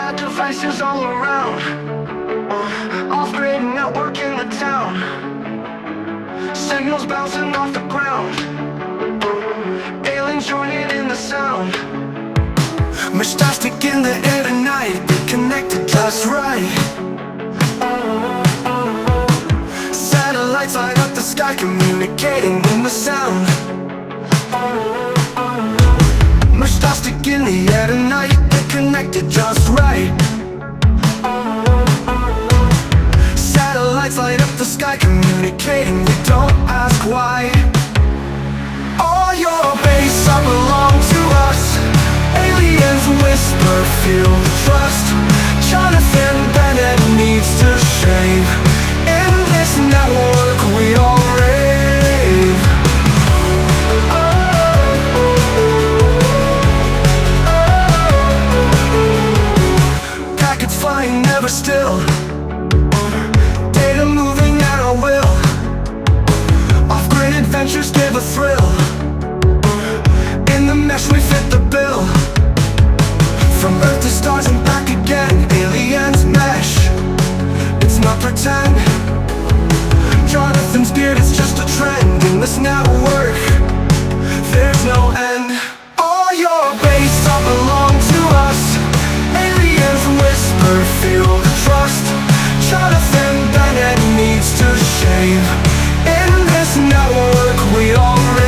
got devices all around. Off-grid network in the town. Signals bouncing off the ground. Aliens joining in the sound. Meshtastic in the air tonight. Be connected just right. Satellites light up the sky, communicating in the sound. Meshtastic in the air tonight. Be connected just right. Satellites light up the sky, communicating, we don't ask why. All your base belong to us. Aliens whisper, feel the trust. Jonathan Bennett needs to shave. In this network we all rave. Packets flying never still. Data moving at our will. Off-grid adventures give a thrill. In the mesh we fit the bill. From Earth to stars and back again. Aliens mesh, it's not pretend. Jonathan's beard is just a trend. In this network, there's no end. All your base all belong to us. Aliens whisper, feel the trust. Jonathan Bennett needs to shave. In this network we all rave.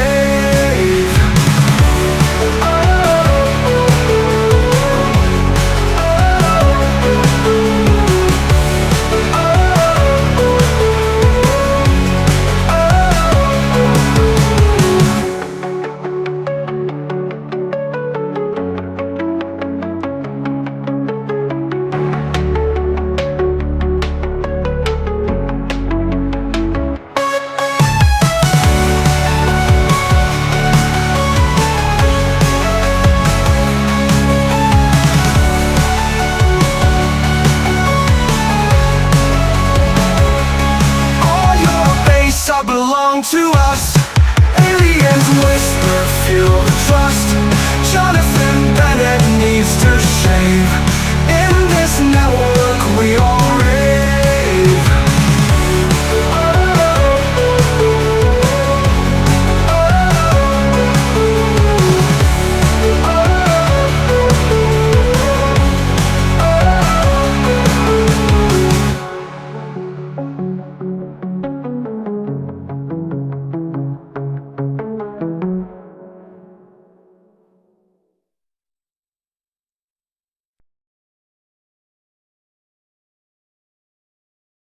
Belong to us. Aliens whisper.